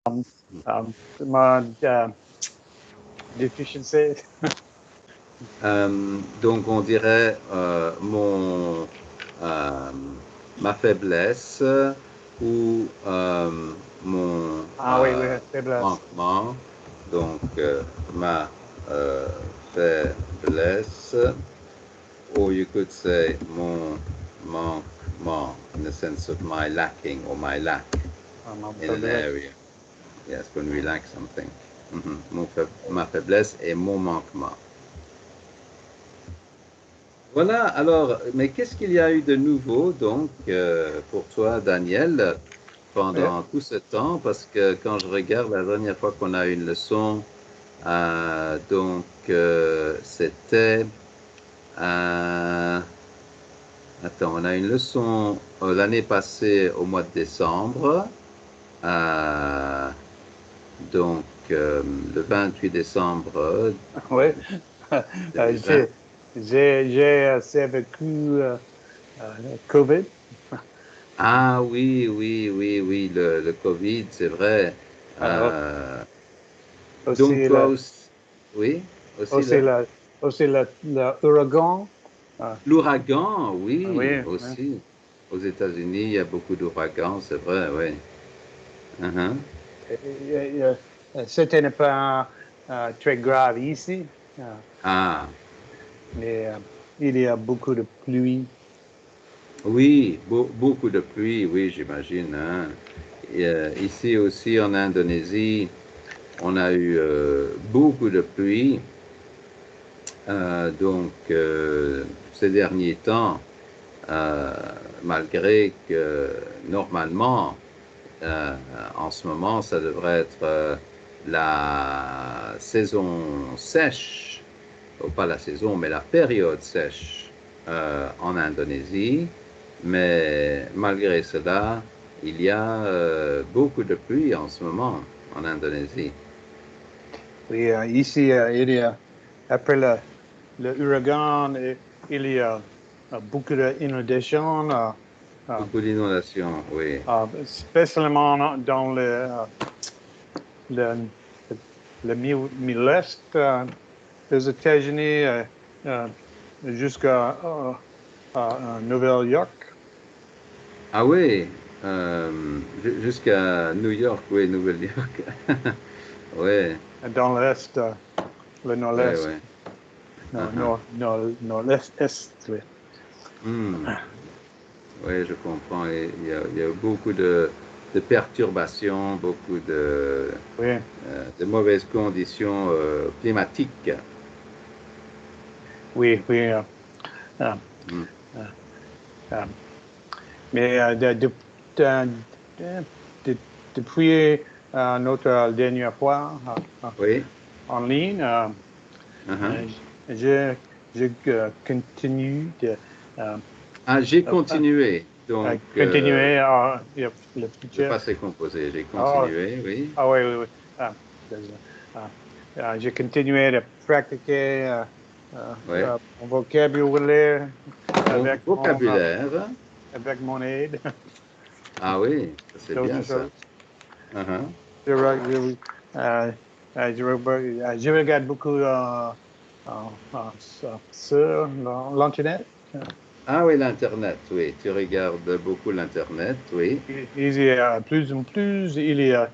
my deficiency. Donc on dirait ma faiblesse ou mon Oui, faiblesse. manquement. Donc ma faiblesse, or you could say mon manquement in the sense of my lacking or my lack in an area. Yes, when we lack something. Ma faiblesse et mon manquement. Voilà, alors, mais qu'est-ce qu'il y a eu de nouveau, donc, pour toi, Daniel, pendant tout ce temps? Parce que quand je regarde la dernière fois qu'on a eu une leçon, donc, c'était... attends, on a une leçon l'année passée au mois de décembre. Donc, le 28 décembre. Oui, j'ai vécu COVID. Ah oui, le Covid, c'est vrai. Donc, toi aussi, oui, aussi l'ouragan. L'ouragan, oui, Oui, aussi. Aux États-Unis, il y a beaucoup d'ouragans, c'est vrai, oui. C'était pas très grave ici. Mais il y a beaucoup de pluie. Oui, beaucoup de pluie, oui, j'imagine. Hein. Ici aussi, en Indonésie, on a eu beaucoup de pluie. Donc, ces derniers temps, malgré que normalement, en ce moment, ça devrait être la saison sèche, ou pas la saison, mais la période sèche en Indonésie. Mais malgré cela, il y a beaucoup de pluie en ce moment en Indonésie. Oui, ici, il y a, après l'ouragan, il y a beaucoup d'inondations. Beaucoup d'inondations, oui. Spécialement dans le Midwest des États-Unis jusqu'à Nouvelle-York. Ah oui, jusqu'à New York, oui, Nouvelle-York. Oui. Dans l'Est, le Nord-Est. Oui, Nord-Est, oui. Oui, je comprends. Il y a beaucoup de perturbations, beaucoup de mauvaises conditions climatiques. Oui. Mais depuis notre dernière fois en ligne, je continue de... j'ai continué. Donc, continuer le passé composé, j'ai continué, oui. Oui. J'ai continué de pratiquer mon vocabulaire avec mon aide. Ah oui, c'est bien ça. Je regarde beaucoup sur l'Internet. Ah oui, l'Internet, oui. Tu regardes beaucoup l'Internet, oui. Il y a plus en plus, il y a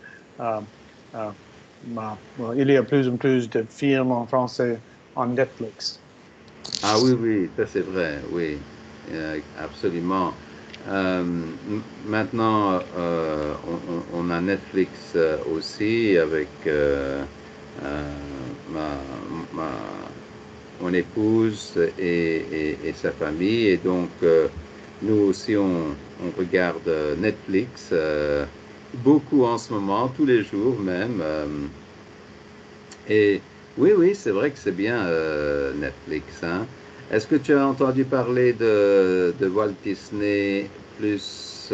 plus en plus de films en français en Netflix. Ah oui, ça c'est vrai, oui, absolument. Maintenant, on a Netflix aussi avec ma, mon épouse et sa famille. Et donc, nous aussi, on regarde Netflix beaucoup en ce moment, tous les jours même. Et oui, c'est vrai que c'est bien Netflix. Hein. Est-ce que tu as entendu parler de Walt Disney plus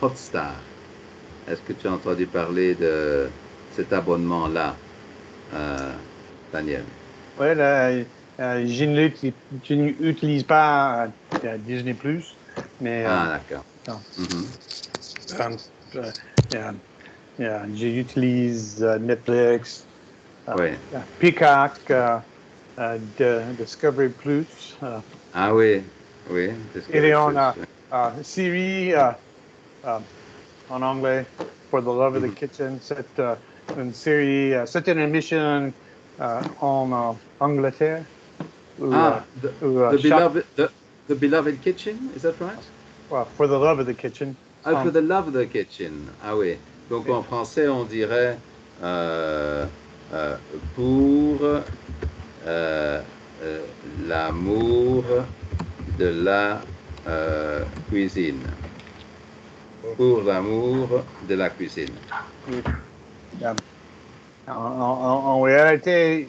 Hotstar? Est-ce que tu as entendu parler de cet abonnement-là, Daniel? Oui, je n'utilise pas Disney+, mais Ah, d'accord. Yeah, j'utilise Netflix, Oui. Peacock, Discovery Plus. Ah oui, oui, Et Discovery on Plus. a Siri en anglais, For the Love of the Mhm. Kitchen. C'est une série, c'est une émission en Angleterre où, Ah, où the chaque, beloved, the beloved kitchen, is that right? For the Love of the Kitchen. Ah, for the love of the kitchen. Ah oui. Donc en français, on dirait euh, euh, pour euh, euh, l'amour de la cuisine. Pour l'amour de la cuisine. En, en réalité,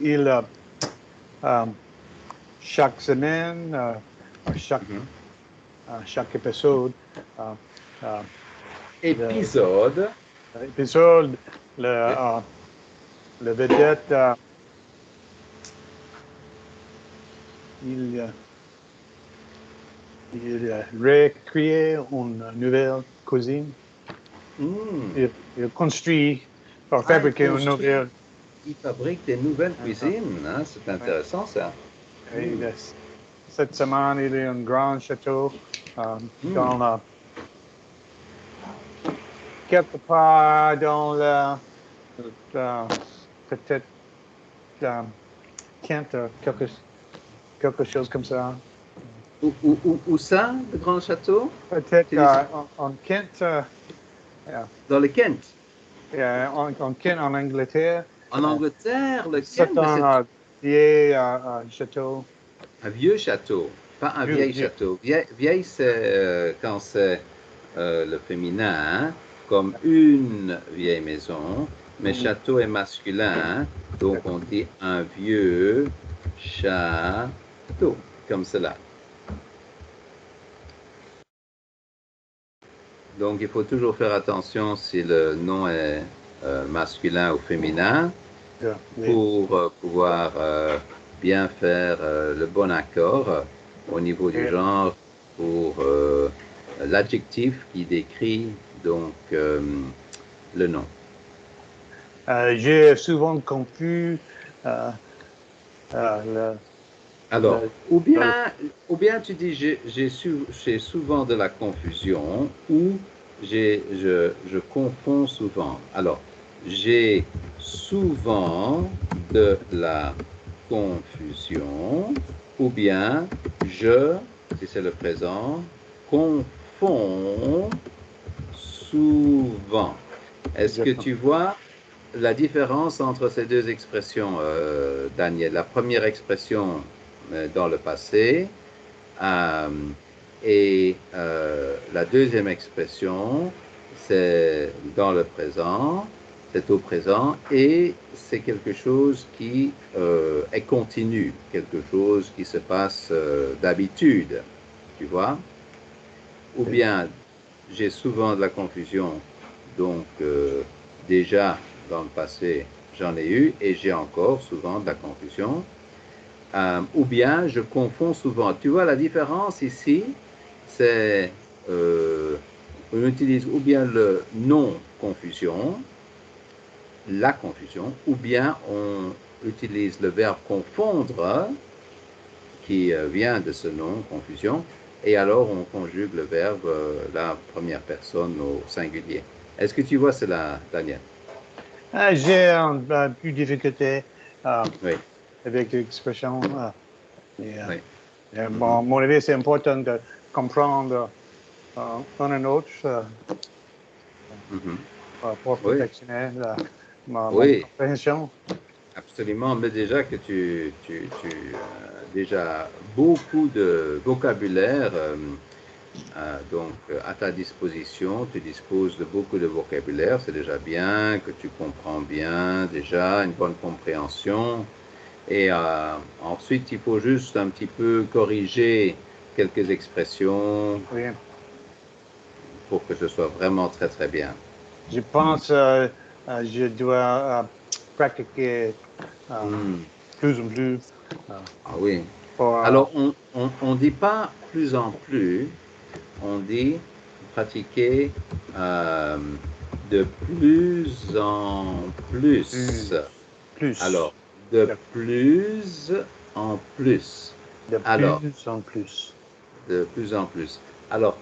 chaque semaine, Mhm. chaque épisode, le, Épisode. l'épisode, Oui. le vedette, il, il recrée une nouvelle cuisine. Hmm. Il construit, ou Ah, il fabriquer une construit, nouvelle. il fabrique des nouvelles Uh, cuisines. Hein? C'est ouais. intéressant ça. Et Hmm. cette semaine, il y a un grand château Hmm. dans quelque part dans peut-être Kent, quelque chose comme ça. Où ça, le grand château? Peut-être Tu dis en Kent, yeah, dans le Kent. yeah, en Kent, en Angleterre. En Angleterre, le C'est Kent, mais c'est un vieil château. un vieux château, pas un Vieux, vieil vieux. château. Vieille, c'est quand c'est le féminin, hein, comme une vieille maison, mais Mm. château est masculin, hein, donc on dit un vieux château, comme cela. Donc il faut toujours faire attention si le nom est masculin ou féminin Yeah, oui. pour pouvoir bien faire le bon accord au niveau du Et, genre pour l'adjectif qui décrit donc le nom. j'ai souvent confus euh, le, Alors, le, ou le- bien, ou bien tu dis j'ai souvent de la confusion ou je confonds souvent. Alors, j'ai souvent de la confusion ou bien je, si c'est le présent, confonds souvent. Est-ce que tu vois la différence entre ces deux expressions, Daniel? La première expression dans le passé et la deuxième expression, c'est dans le présent, c'est au présent et c'est quelque chose qui est continu, quelque chose qui se passe d'habitude, tu vois? Ou bien j'ai souvent de la confusion, donc déjà dans le passé j'en ai eu et j'ai encore souvent de la confusion. Ou bien je confonds souvent. Tu vois la différence ici, c'est on utilise ou bien le non confusion, la confusion, ou bien on utilise le verbe confondre qui vient de ce nom confusion, et alors on conjugue le verbe la première personne au singulier. Est-ce que tu vois cela, Daniel? j'ai un peu de difficulté Oui, avec l'expression. oui. Bon, à Mhm, mon avis, c'est important de comprendre un et l'autre mhm. pour Oui, perfectionner mon oui, compréhension. absolument. Mais déjà que tu as déjà beaucoup de vocabulaire donc à ta disposition, tu disposes de beaucoup de vocabulaire, c'est déjà bien, que tu comprends bien, déjà une bonne compréhension. Et ensuite, il faut juste un petit peu corriger quelques expressions Oui. pour que ce soit vraiment très très bien. Je pense je dois pratiquer euh, Hmm. plus en plus euh, Ah oui. pour, Alors, on dit pas plus en plus, on dit pratiquer De plus en plus. Plus. Alors, de plus en plus. De Alors, plus en plus. de plus en plus. Alors,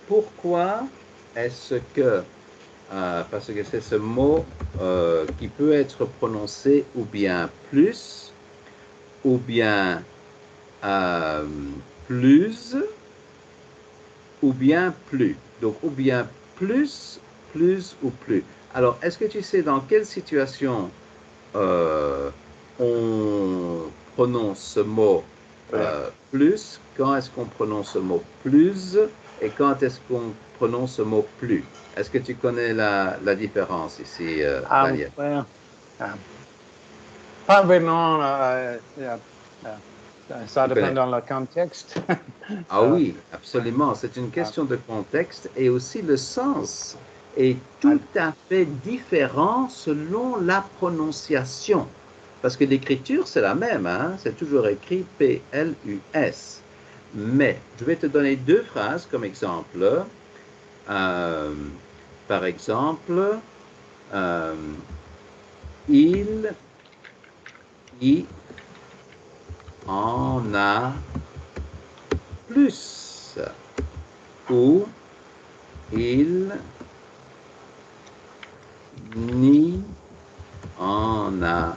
pourquoi est-ce que, parce que c'est ce mot qui peut être prononcé ou bien plus, ou bien plus, ou bien plus. Donc, ou bien plus, plus ou plus. Alors, est-ce que tu sais dans quelle situation on prononce ce mot plus, quand est-ce qu'on prononce ce mot plus et quand est-ce qu'on prononce ce mot plus? Est-ce que tu connais la différence ici, Daniel? Well, pas vraiment. Ça Tu dépend connais? dans le contexte. Ah oui, absolument. C'est une question de contexte et aussi le sens est tout à fait différent selon la prononciation. Parce que l'écriture, c'est la même, hein? C'est toujours écrit P-L-U-S. Mais je vais te donner deux phrases comme exemple. Euh, Par exemple, euh, il y en a plus. Ou il n'y en a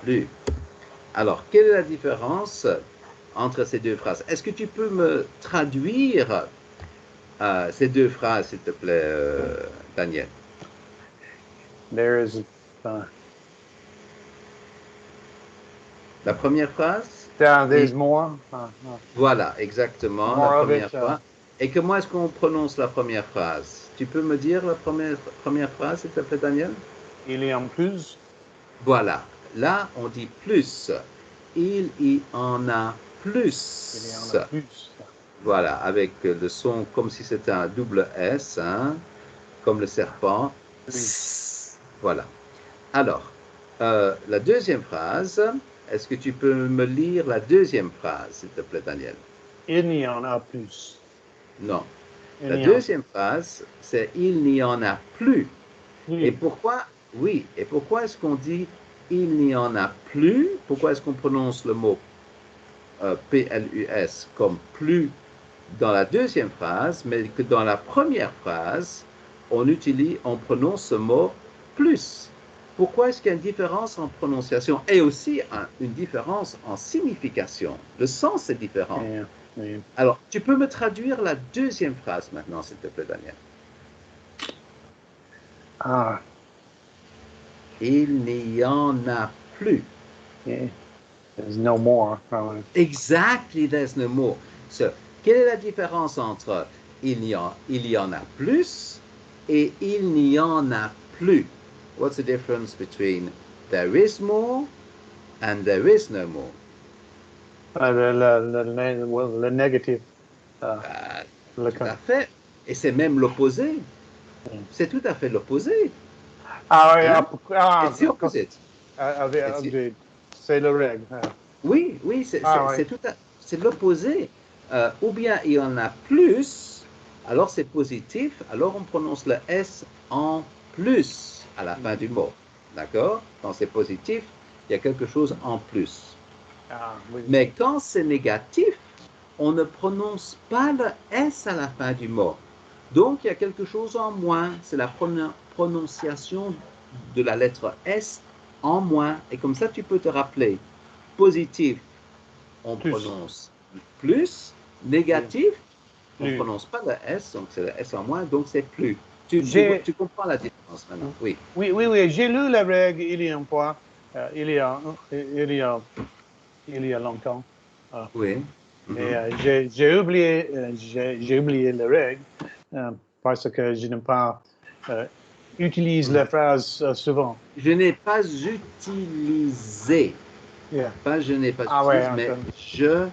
plus. Alors, quelle est la différence entre ces deux phrases? Est-ce que tu peux me traduire ces deux phrases, s'il te plaît, Daniel? There is. La première phrase? There's more. Voilà, exactement, la More of première it. phrase. Et comment est-ce qu'on prononce la première phrase? Tu peux me dire la première phrase, s'il te plaît, Daniel? Il y en plus. Voilà, là, on dit plus. Il y en a plus. Il y en a plus. Voilà, avec le son comme si c'était un double S, hein, comme le serpent. Oui. Voilà. Alors, la deuxième phrase, est-ce que tu peux me lire la deuxième phrase, s'il te plaît, Daniel? Il y en a plus. Non. Il La y en deuxième phrase, c'est il n'y en a plus. Et plus. pourquoi, oui, et pourquoi est-ce qu'on dit il n'y en a plus? Pourquoi est-ce qu'on prononce le mot P-L-U-S comme plus dans la deuxième phrase, mais que dans la première phrase, on prononce ce mot plus. Pourquoi est-ce qu'il y a une différence en prononciation et aussi une différence en signification? Le sens est différent. Oui. Alors, tu peux me traduire la deuxième phrase maintenant, s'il te plaît, Daniel? Ah, Il n'y en a plus. yeah. There's no more. Exactly, there's no more. So, quelle est la différence entre il y en a plus et il n'y en a plus? What's the difference between there is more and there is no more? Le négatif. Tout à fait. Et c'est même l'opposé. C'est tout à fait l'opposé. Ah oui, Hein? It's the opposite. C'est le règle. Oui, oui, c'est l'opposé. Ou bien il y en a plus, alors c'est positif, alors on prononce le S en plus à la fin du mot. D'accord? Quand c'est positif, il y a quelque chose en plus. Oui. Mais quand c'est négatif, on ne prononce pas le S à la fin du mot. Donc il y a quelque chose en moins. C'est la prononciation de la lettre S en moins. Et comme ça, tu peux te rappeler. Positif, on prononce plus. Négatif, on ne prononce pas le S, donc c'est le S en moins, donc c'est plus. Tu comprends la différence maintenant? Oui. Oui. J'ai lu la règle il y a une fois, il y a longtemps. Oui. Mais j'ai oublié la règle parce que je n'ai pas utilisé la phrase souvent. Je n'ai pas utilisé. Yeah. Pas je n'ai pas utilisé, mais je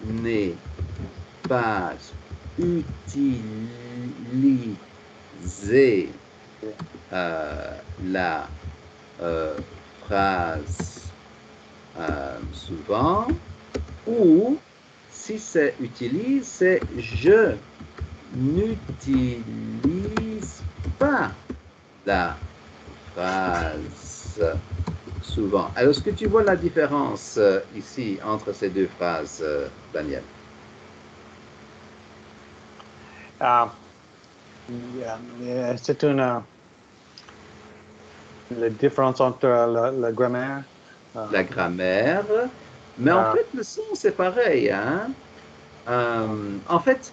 n'ai pas utilisé la phrase souvent. Ou si c'est utilise, c'est je n'utilise pas la phrase souvent. Alors, est-ce que tu vois la différence ici entre ces deux phrases, Daniel? C'est la différence entre la grammaire. La grammaire, mais en fait, le son, c'est pareil. Hein? En fait,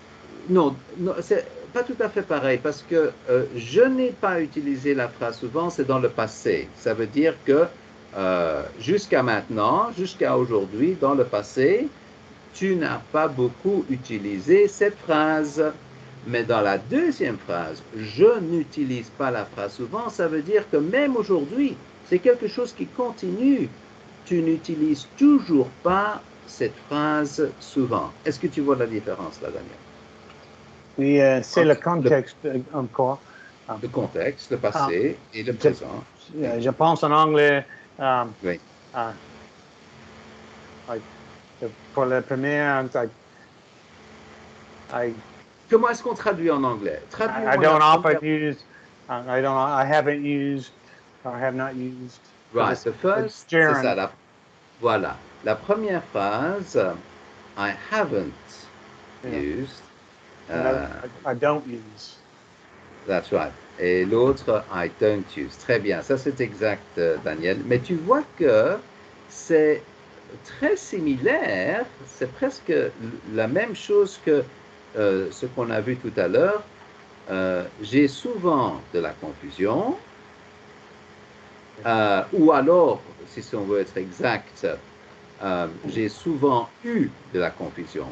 non, c'est pas tout à fait pareil parce que je n'ai pas utilisé la phrase souvent, c'est dans le passé. Ça veut dire que jusqu'à maintenant, jusqu'à aujourd'hui, dans le passé, tu n'as pas beaucoup utilisé cette phrase. Mais dans la deuxième phrase, je n'utilise pas la phrase souvent, ça veut dire que même aujourd'hui, c'est quelque chose qui continue. Tu n'utilises toujours pas cette phrase souvent. Est-ce que tu vois la différence là, Daniel? Oui, c'est le contexte encore. Le contexte, le passé et le présent. Je pense en anglais. Oui. Pour le premier, Comment est-ce qu'on traduit en anglais? I don't often use. I haven't used. Or have not used. Right. The first, c'est ça. Voilà. La première phrase, I haven't used. I don't use. That's right. Et l'autre, I don't use. Très bien. Ça, c'est exact, Daniel. Mais tu vois que c'est très similaire. C'est presque la même chose que ce qu'on a vu tout à l'heure. J'ai souvent de la confusion. Ou alors, si on veut être exact, j'ai souvent eu de la confusion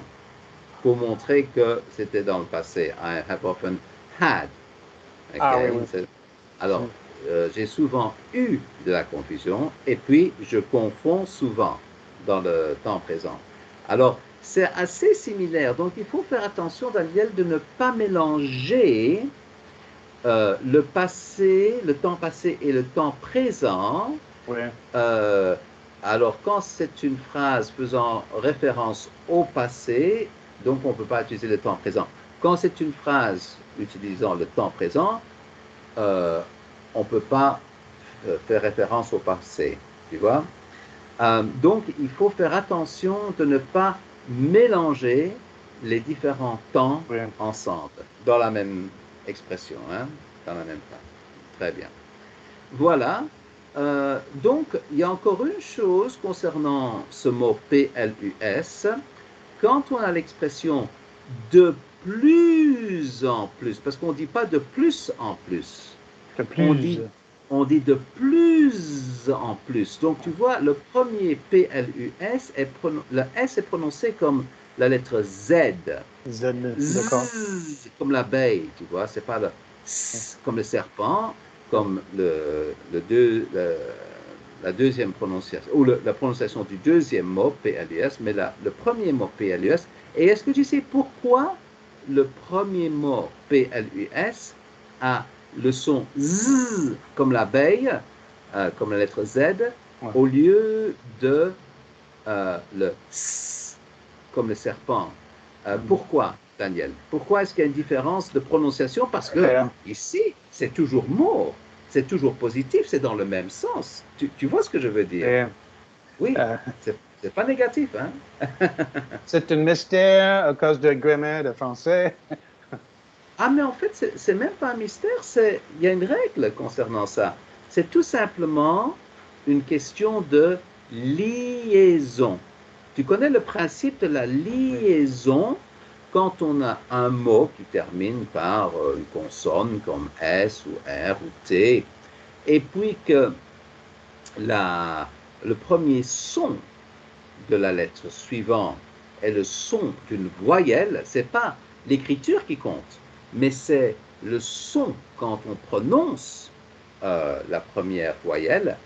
pour montrer que c'était dans le passé. I have often had. Okay? Oui. Alors, j'ai souvent eu de la confusion et puis je confonds souvent dans le temps présent. Alors, c'est assez similaire. Donc, il faut faire attention, Daniel, de ne pas mélanger le passé, le temps passé et le temps présent. Oui. Alors, quand c'est une phrase faisant référence au passé, donc on ne peut pas utiliser le temps présent. Quand c'est une phrase utilisant le temps présent, on ne peut pas faire référence au passé, tu vois. Donc, il faut faire attention de ne pas mélanger les différents temps ensemble, dans la même expression, hein, dans la même phrase. Très bien. Voilà. Donc, il y a encore une chose concernant ce mot PLUS. Quand on a l'expression de plus en plus, parce qu'on ne dit pas de plus en plus, on dit de plus en plus. Donc, tu vois, le premier PLUS, le S est prononcé comme la lettre Z. D'accord. Comme l'abeille, tu vois, c'est pas le comme le serpent, comme la deuxième prononciation, ou la prononciation du deuxième mot, PLUS, mais le premier mot, PLUS. Et est-ce que tu sais pourquoi le premier mot, PLUS, a le son Z, comme l'abeille, comme la lettre Z, au lieu de le S, comme le serpent? Pourquoi, Daniel? Pourquoi est-ce qu'il y a une différence de prononciation? Parce que ici, c'est toujours mot, c'est toujours positif, c'est dans le même sens. Tu vois ce que je veux dire? Oui, c'est pas négatif, hein? C'est un mystère à cause de grammaire de français. Ah, mais en fait, c'est même pas un mystère, il y a une règle concernant ça. C'est tout simplement une question de liaison. Tu connais le principe de la liaison quand on a un mot qui termine par une consonne comme S ou R ou T, et puis que le premier son de la lettre suivante est le son d'une voyelle, c'est pas l'écriture qui compte, mais c'est le son quand on prononce la première voyelle.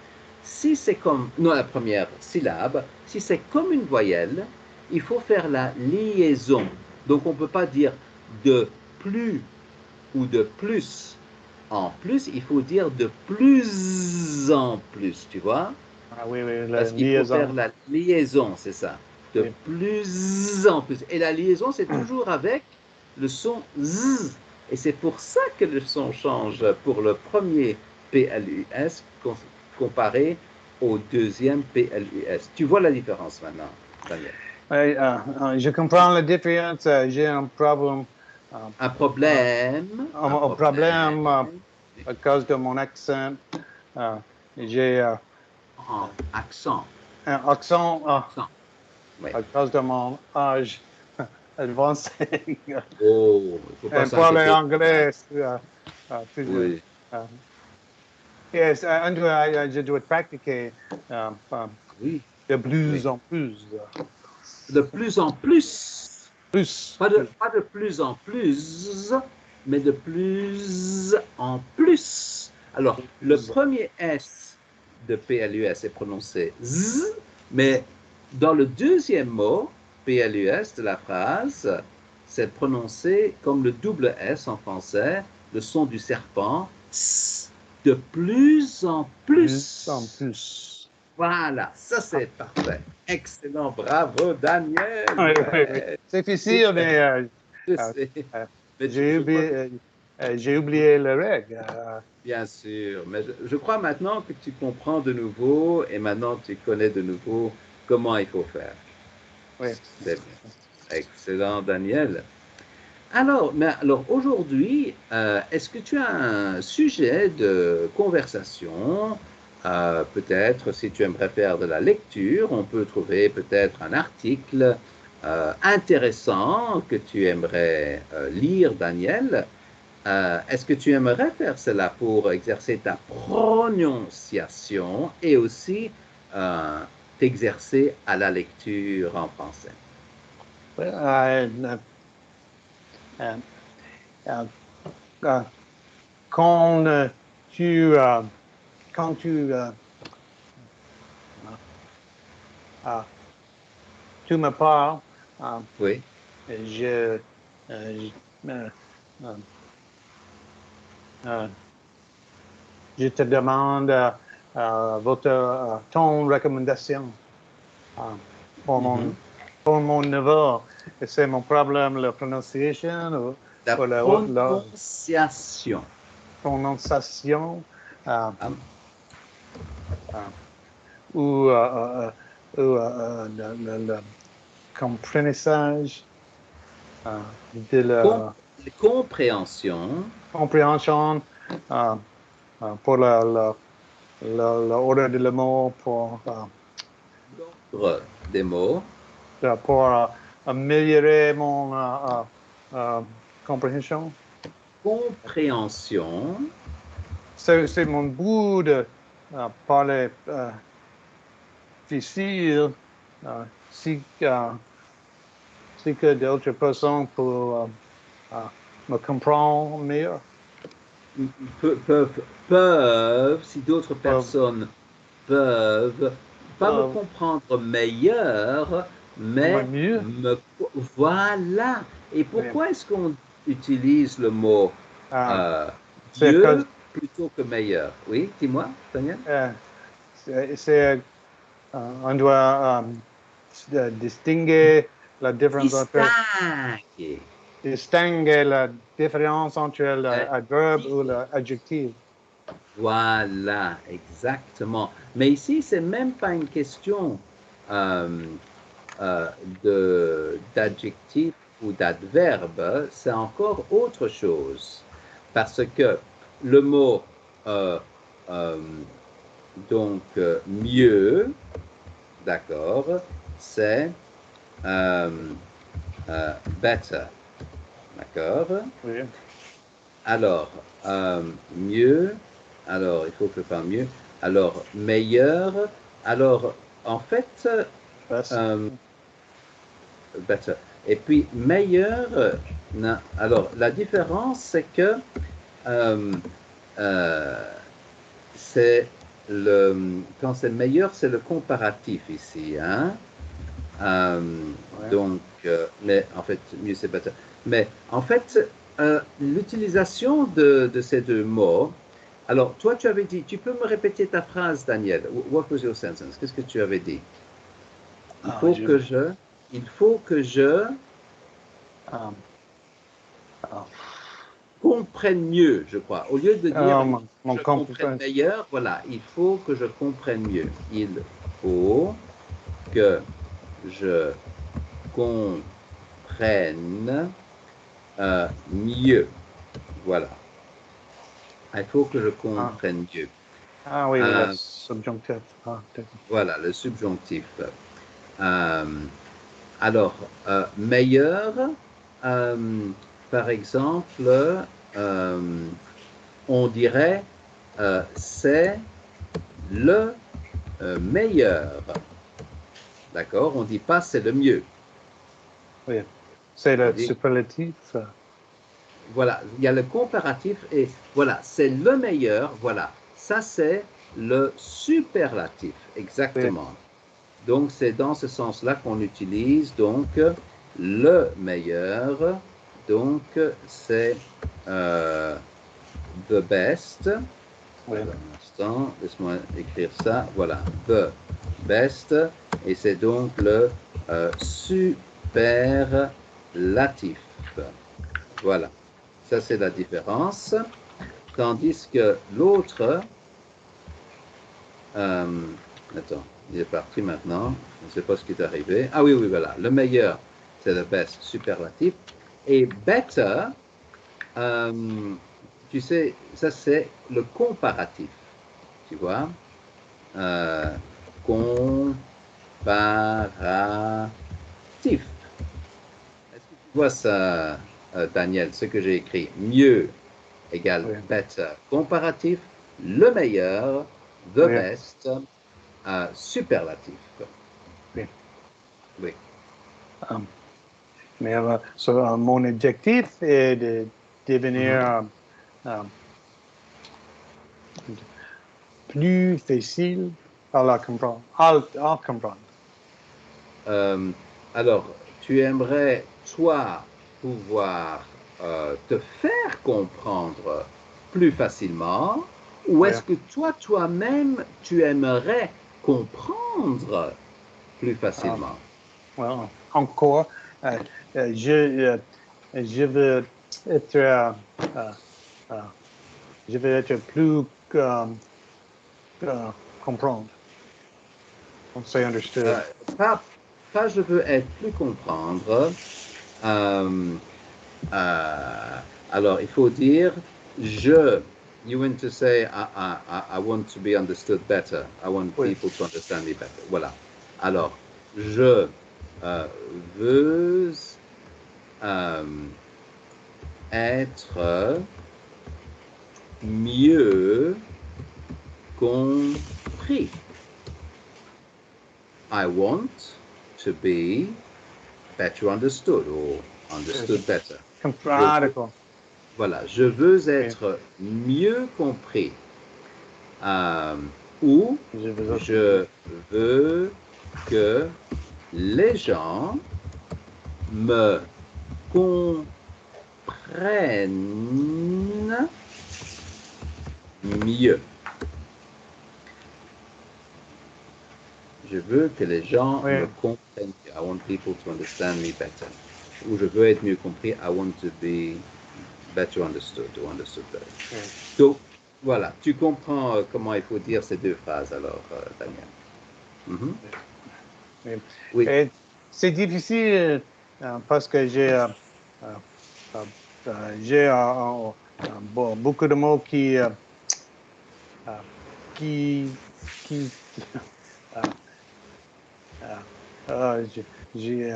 Si c'est comme, non, la première syllabe, si c'est comme une voyelle, il faut faire la liaison. Donc on ne peut pas dire de plus ou de plus en plus, il faut dire de plus en plus, tu vois? Ah oui, Parce qu'il faut faire la liaison, c'est ça. De plus en plus. Et la liaison, c'est toujours avec le son Z. Et c'est pour ça que le son change pour le premier PLUS comparé au deuxième PLUS. Tu vois la différence maintenant, Daniel? Oui, je comprends la différence. J'ai un problème. Un problème, un Un problème problème à cause de mon accent. J'ai en accent. un accent Accent. Oui. à cause de mon âge avancé. Oh, il ne faut pas Parler s'inquiéter. anglais, toujours. Oui. Yes, je dois pratiquer Oui, de plus oui. en plus. De plus en plus. Plus. Pas de plus en plus, mais de plus en plus. Alors, le premier S de PLUS est prononcé Z, mais dans le deuxième mot, PLUS de la phrase, c'est prononcé comme le double S en français, le son du serpent, S, de plus en plus. Plus en plus. Voilà, ça c'est parfait. Excellent, bravo Daniel. Oui, oui, oui. Ouais. C'est difficile, mais Je sais. Mais j'ai oublié les règles. bien sûr, mais je crois maintenant que tu comprends de nouveau et maintenant tu connais de nouveau comment il faut faire. Oui. C'est bien. Excellent, Daniel. Alors aujourd'hui, est-ce que tu as un sujet de conversation? Peut-être si tu aimerais faire de la lecture, on peut trouver peut-être un article intéressant que tu aimerais lire, Daniel. Est-ce que tu aimerais faire cela pour exercer ta prononciation et aussi t'exercer à la lecture en français? Euh, euh, euh, quand tu, quand tu, tu me parles, Oui. je, euh, euh, euh, je te demande ton recommandation pour Mhm. pour mon neveu. C'est mon problème, la prononciation La ou la prononciation. prononciation Ah, euh, ou, le compréhension de la compréhension compréhension pour l'ordre de le mot, des mots. pour améliorer mon compréhension. Compréhension. C'est mon bout de parler difficile. Si, si que d'autres personnes me comprendre mieux. Peuvent, si d'autres Peuvent, personnes peuvent, pas me peuvent comprendre meilleur, mais mieux. me... Voilà. Et Oui. pourquoi est-ce qu'on utilise le mot euh, C'est que mieux plutôt que meilleur? Oui, dis-moi, Daniel. c'est on doit distinguer la différence entre Distinguer. distinguer la différence entre l'adverbe ou l'adjectif. Voilà, exactement. Mais ici, c'est même pas une question euh, d'adjectif ou d'adverbe, c'est encore autre chose. Parce que le mot euh, euh, mieux, d'accord, c'est euh, better, d'accord. Oui. Alors, mieux, alors il faut que je parle mieux. Alors, meilleur, alors en fait, Best. euh, better. Et puis, meilleur, non. Alors, la différence, c'est que euh, euh, c'est quand c'est meilleur, c'est le comparatif ici. Hein? Euh, Ouais. mais en fait, mieux c'est better. Mais en fait, l'utilisation de ces deux mots. Alors, toi, tu avais dit, tu peux me répéter ta phrase, Daniel? What was your sentence? Qu'est-ce que tu avais dit? Il Ah, faut que je, il faut que je, um, ah, comprenne mieux, je crois. Au lieu de dire mon je comprenne meilleur, voilà, il faut que je comprenne mieux. Il faut que je comprenne mieux. Voilà. Il faut que je comprenne mieux. Ah oui, le subjonctif. Voilà, le subjonctif. Alors, meilleur, par exemple, on dirait c'est le meilleur. D'accord? On ne dit pas c'est le mieux. Oui, c'est le superlatif. Voilà, il y a le comparatif et voilà, c'est le meilleur. Voilà, ça c'est le superlatif, exactement. Oui. Donc c'est dans ce sens-là qu'on utilise donc le meilleur. Donc c'est the best. Oui. Un instant, laisse-moi écrire ça. Voilà, the best. Et c'est donc le superlatif. Voilà. Ça, c'est la différence. Tandis que l'autre... attends, il est parti maintenant. Je ne sais pas ce qui est arrivé. Ah oui, oui, voilà. Le meilleur, c'est le best, superlatif. Et better, tu sais, ça, c'est le comparatif. Tu vois? Comparatif. Est-ce que tu vois ça, Daniel, ce que j'ai écrit? Mieux égale better. Comparatif, le meilleur, the best, superlatif. Oui. Oui. Mais mon objectif est de devenir plus facile à comprendre. Alors, tu aimerais, toi, pouvoir te faire comprendre plus facilement, ou est-ce que toi, toi-même, tu aimerais comprendre plus facilement? Encore, je veux être, je veux être plus comprendre. On say understood. Pas je veux être plus comprendre. Alors, il faut dire you want to say, I want to be understood better. I want people to understand me better. Voilà. Alors, je veux être mieux compris. I want to be better understood or understood better. Voilà, je veux être mieux compris. Ou je veux que les gens me comprennent mieux. Je veux que les gens me comprennent. I want people to understand me better. Ou je veux être mieux compris. I want to be better understood or understood better. Donc, voilà. Tu comprends comment il faut dire ces deux phrases alors, Daniel? Oui. C'est difficile parce que j'ai beaucoup de mots qui j'ai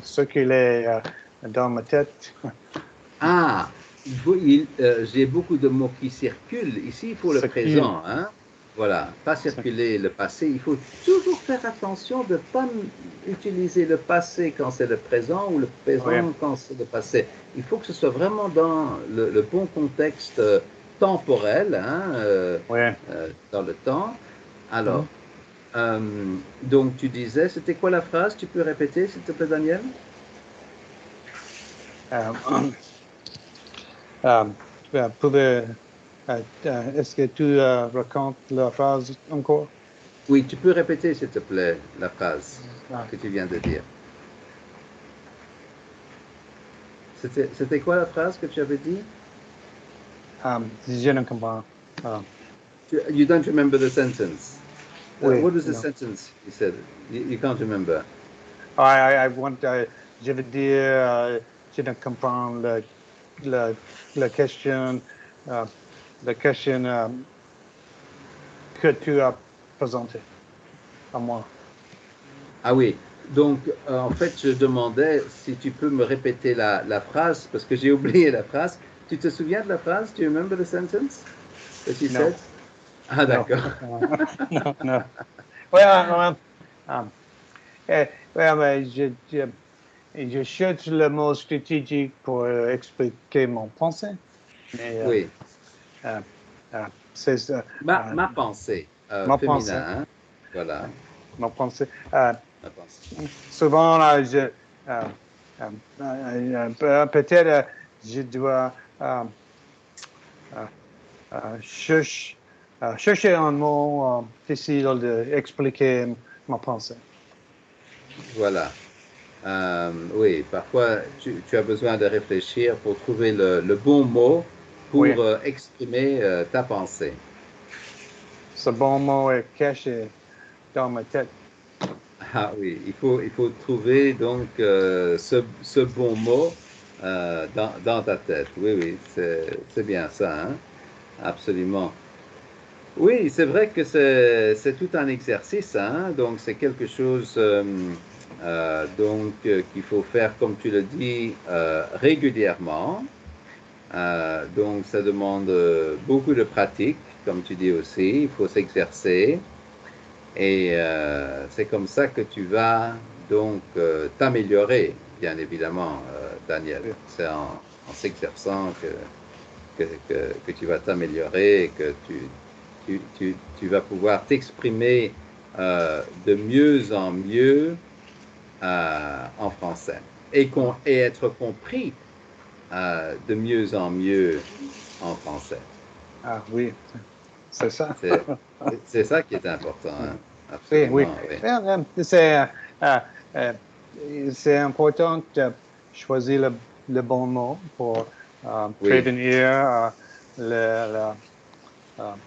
circulé dans ma tête. Ah, j'ai beaucoup de mots qui circulent. Ici, il faut le présent. Hein? Voilà, pas circuler le passé. Il faut toujours faire attention de ne pas utiliser le passé quand c'est le présent ou le présent quand c'est le passé. Il faut que ce soit vraiment dans le bon contexte temporel, hein, dans le temps. Alors, donc tu disais, c'était quoi la phrase? Tu peux répéter, s'il te plaît, Daniel? Est-ce que tu racontes la phrase encore? Oui, tu peux répéter, s'il te plaît, la phrase que tu viens de dire. C'était quoi la phrase que tu avais dit? Je ne comprends. Um, You don't remember the sentence. oui, What was the non. sentence you said? You can't remember. Je veux dire, je ne comprends la, la question, uh, la question que tu as présentée à moi. Ah oui, donc en fait, je demandais si tu peux me répéter la phrase, parce que j'ai oublié la phrase. Tu te souviens de la phrase? Do you remember the sentence that you Non, said? Ah non, d'accord. non, non. Ouais, mais je cherche le mot stratégique pour expliquer mon pensée. Mais Oui, euh, c'est ça. ma pensée, Ma pensée. féminin, hein? Voilà, Ma pensée. ma pensée. Souvent, là, peut-être je dois chercher, chercher un mot difficile d'expliquer ma pensée. Voilà. Oui, parfois tu as besoin de réfléchir pour trouver le bon mot Oui, pour exprimer ta pensée. ce bon mot est caché dans ma tête. Ah oui, il faut trouver donc ce bon mot dans ta tête. Oui, oui, c'est bien ça, hein? Absolument. Oui, c'est vrai que c'est tout un exercice, hein? Donc c'est quelque chose qu'il faut faire, comme tu le dis, régulièrement. Donc ça demande beaucoup de pratique, comme tu dis aussi. Il faut s'exercer. Et c'est comme ça que tu vas donc t'améliorer, bien évidemment, Daniel. Oui. C'est en s'exerçant que tu vas t'améliorer et que tu vas pouvoir t'exprimer de mieux en mieux en français et être compris de mieux en mieux en français. Ah oui, c'est ça. C'est, c'est ça qui est important, hein? Oui, oui. Absolument, oui. Euh, euh, c'est important de choisir le bon mot pour Oui. prévenir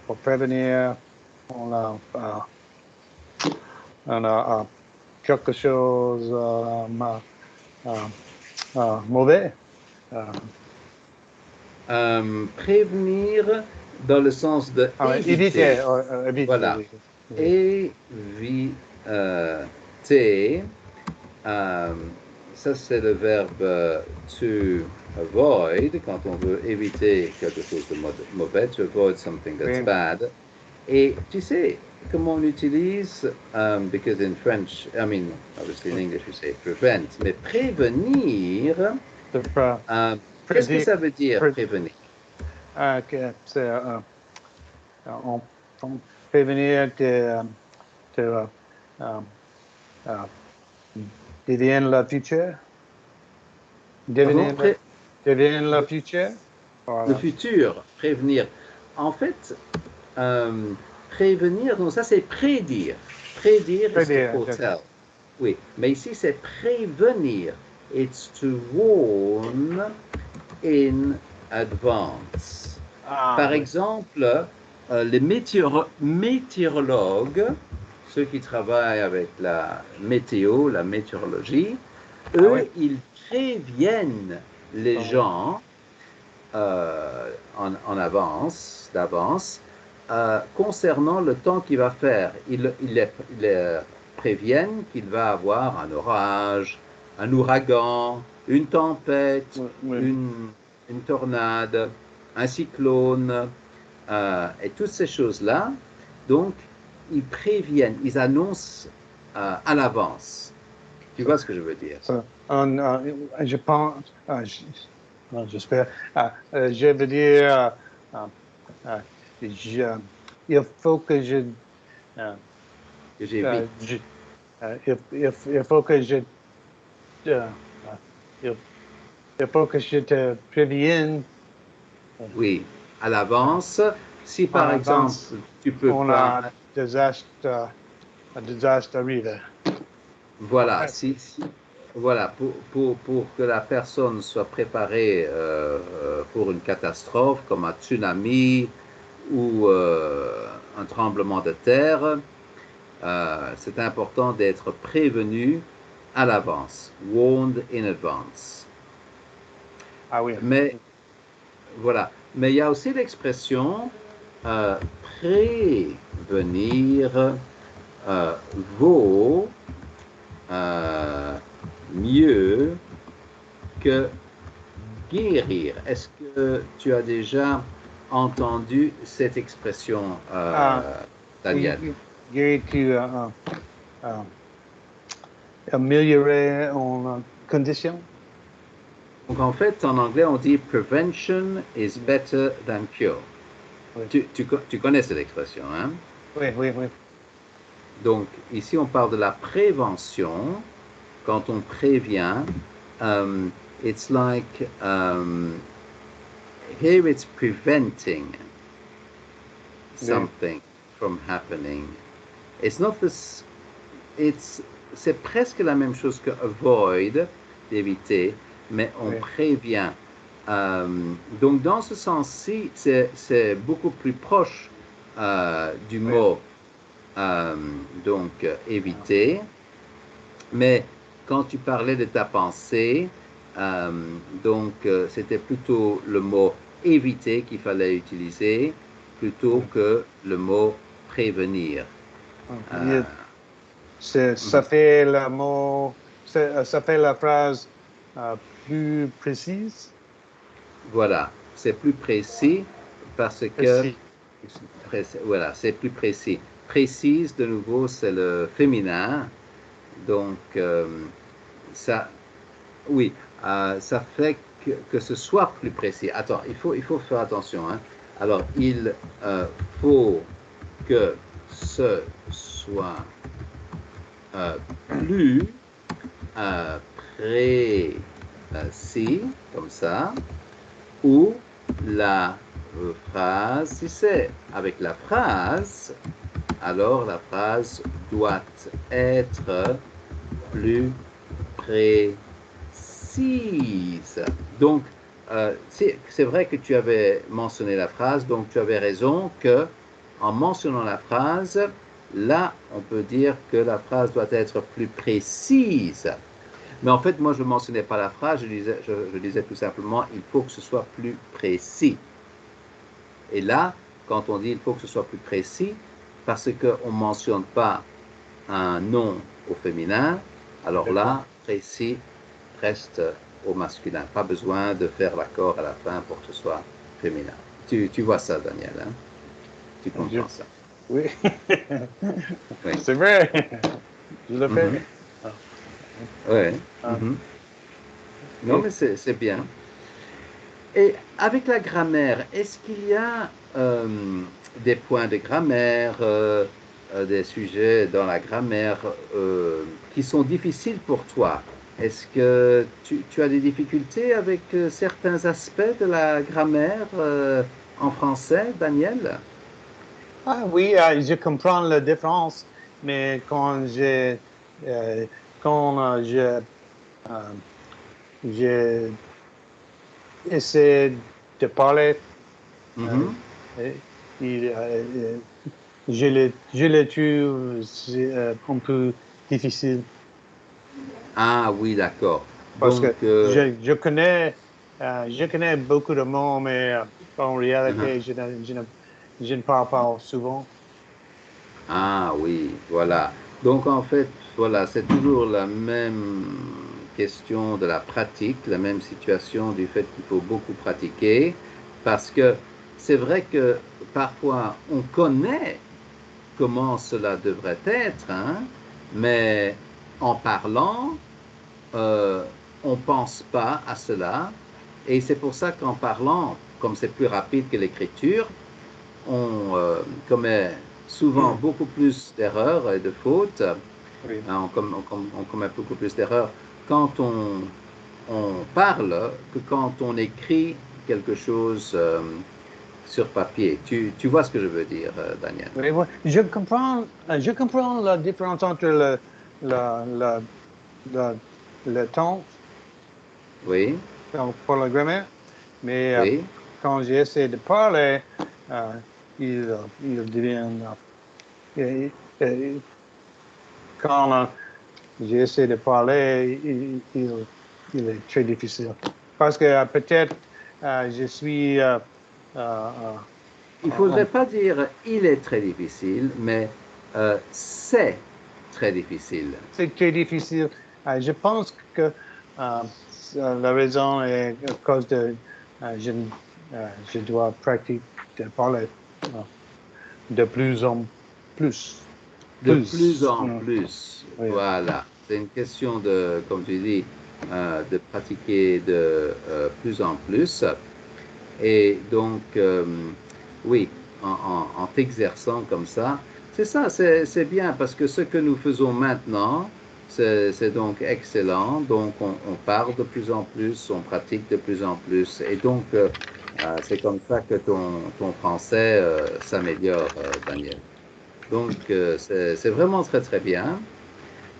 pour prévenir on a, on a quelque chose mauvais. Euh, Prévenir dans le sens de éviter, éviter. éviter, Voilà. oui. Oui. Éviter. Euh, Ça, c'est le verbe to avoid, quand on veut éviter quelque chose de mauvais, to avoid something that's Oui. bad. Et tu sais comment on utilise, because in French, I mean, obviously in English we say prevent, mais prévenir, De qu'est-ce que prédire, ça veut dire pré- prévenir? que c'est on, on prévenir de euh, euh, devient le futur, Pardon? devenir devient le futur. Le Voilà. futur, prévenir. En fait, euh, prévenir, donc ça c'est prédire. Prédire is to Prédire, foretell. Oui, mais ici c'est prévenir. It's to warn in advance. ah Par oui. exemple, les météorologues, ceux qui travaillent avec la météo, la météorologie, Ah oui. eux, ils préviennent les Ah oui. gens d'avance, concernant le temps qu'il va faire. Ils les préviennent qu'il va avoir un orage, un ouragan, une tempête, Oui, oui. une, une tornade, un cyclone, et toutes ces choses-là. Donc, ils préviennent, ils annoncent à l'avance. Tu Ça, vois ce que je veux dire? je pense, j'espère, je veux dire, euh, je, il faut que euh, Que j'évite. je il faut que euh, euh, il, il faut que je te prévienne Oui, à l'avance. Si en par exemple, avance, tu peux on pas, a un désastre arrivé. voilà, voilà, pour que la personne soit préparée pour une catastrophe comme un tsunami ou un tremblement de terre, c'est important d'être prévenu à l'avance, warned in advance. Ah oui. Mais voilà, mais il y a aussi l'expression prévenir vaut mieux que guérir. Est-ce que tu as déjà entendu cette expression, Ah, Daniel? guérir tu améliorer en condition? Donc en fait, en anglais, on dit prevention is better than cure. Oui, Tu connais cette expression, hein? oui, oui, oui. Donc ici, on parle de la prévention. Quand on prévient, it's like here it's preventing Oui, something from happening. It's not this. C'est presque la même chose que avoid, d'éviter, mais on oui, prévient. Donc, dans ce sens-ci, c'est beaucoup plus proche du oui. mot donc éviter. Mais quand tu parlais de ta pensée, donc c'était plutôt le mot éviter qu'il fallait utiliser plutôt Oui. que le mot prévenir. Il- Euh, ça fait le mot, ça fait la phrase plus précise. Voilà, c'est plus précis parce que, Précis. voilà, c'est plus précis. Précise, de nouveau, c'est le féminin. Donc, ça, oui, ça fait que ce soit plus précis. Attends, il faut faire attention, hein. Alors, il faut que ce soit euh, plus euh, précis, comme ça, ou la phrase, si c'est avec la phrase, alors la phrase doit être plus précise. Donc, c'est vrai que tu avais mentionné la phrase, donc tu avais raison que en mentionnant la phrase, là, on peut dire que la phrase doit être plus précise. Mais en fait, moi, je ne mentionnais pas la phrase, je disais tout simplement, il faut que ce soit plus précis. Et là, quand on dit il faut que ce soit plus précis, parce qu'on ne mentionne pas un nom au féminin, alors D'accord. là, précis reste au masculin. Pas besoin de faire l'accord à la fin pour que ce soit féminin. Tu vois ça, Daniel, hein? Tu Je- comprends ça? oui. Oui. C'est vrai. Je le Mm -hmm. fais. Ah, Ouais. Mm ah, -hmm. Non, ok. mais c'est bien. Et avec la grammaire, est-ce qu'il y a des points de grammaire, des sujets dans la grammaire qui sont difficiles pour toi? Est-ce que tu as des difficultés avec certains aspects de la grammaire en français, Daniel? Ah oui, je comprends la différence, mais euh, quand euh, je essaie de parler, euh, Mhm. euh, je le trouve un peu difficile Ah oui, d'accord. parce Donc, que je connais beaucoup de mots, mais en mhm. réalité, je ne parle pas souvent. Ah oui, voilà. Donc en fait, voilà, c'est toujours la même question de la pratique, la même situation du fait qu'il faut beaucoup pratiquer, parce que c'est vrai que parfois on connaît comment cela devrait être, hein, mais en parlant, euh, on ne pense pas à cela, et c'est pour ça qu'en parlant, comme c'est plus rapide que l'écriture, on commet souvent beaucoup plus d'erreurs et de fautes, hein, Oui. on commet beaucoup plus d'erreurs quand on parle que quand on écrit quelque chose sur papier. Tu vois ce que je veux dire, Daniel? Oui, oui. Je comprends la différence entre la, la, le temps Oui, pour la grammaire, mais oui. quand j'essaie de parler, il devient... quand j'essaie de parler, il est très difficile. Parce que peut-être je suis... Il ne faudrait pas dire il est très difficile, mais c'est très difficile. c'est très difficile. Je pense que la raison est à cause de... je dois pratiquer de parler de plus en plus. De plus en Mm. plus, Oui. voilà. C'est une question de, comme tu dis, de pratiquer de plus en plus. Et donc, oui, en t'exerçant comme ça, c'est ça, c'est bien parce que ce que nous faisons maintenant, c'est donc excellent. Donc, on parle de plus en plus, on pratique de plus en plus. Et donc, c'est comme ça que ton français s'améliore, Daniel. Donc, c'est vraiment très, très bien.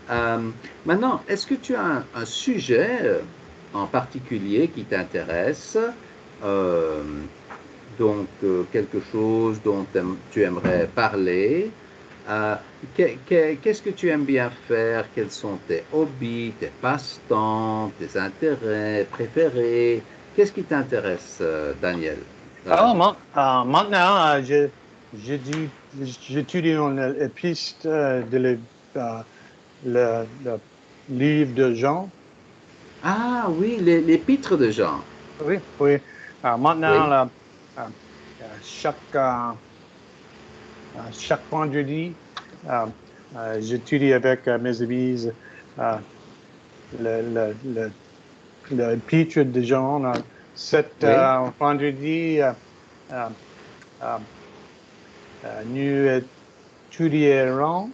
Euh, Maintenant, est-ce que tu as un sujet en particulier qui t'intéresse? Euh, donc, quelque chose dont tu aimerais parler. Euh, Qu'est-ce que tu aimes bien faire? Quels sont tes hobbies, tes passe-temps, tes intérêts préférés? Qu'est-ce qui t'intéresse, Daniel, dans la Alors, vie? maintenant, j'étudie une piste de le livre de Jean. Ah oui, les pitres de Jean. Oui, oui. Maintenant, Oui, là, euh, chaque, chaque vendredi, euh, j'étudie avec mes amis le, le, le, le pitch de Jean. Cet oui. vendredi, euh, euh, nous étudierons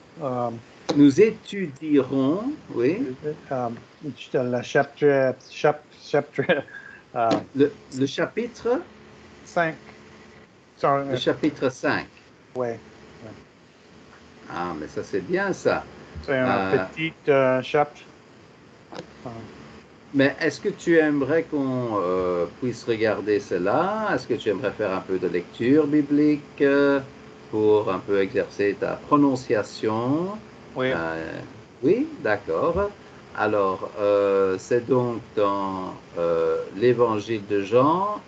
Nous étudierons, oui, euh, le chapitre le chapitre, 5. le Sorry, chapitre 5. ouais. Ah, mais ça c'est bien ça. C'est un Euh, petit chapitre. Euh, mais est-ce que tu aimerais qu'on puisse regarder cela? Est-ce que tu aimerais faire un peu de lecture biblique pour un peu exercer ta prononciation? oui, Euh, oui, d'accord. Alors, c'est donc dans l'Évangile de Jean.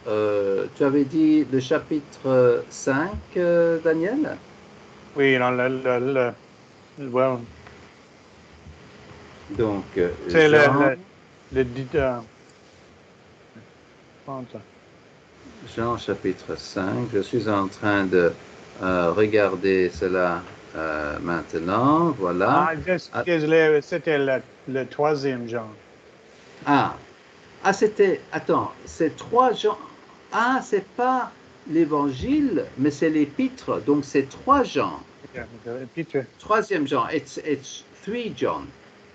Tu avais dit le chapitre 5, Daniel? oui, dans well, Donc, c'est Jean, comment Jean chapitre 5. Je suis en train de regarder cela maintenant. Voilà. Ah, désolé, c'était le troisième genre. ah, c'était, attends, c'est 3 Jean. Ah, c'est pas l'évangile, mais c'est l'épître. Donc, c'est 3 Jean. Yeah, Peter, Troisième Jean. It's 3 John.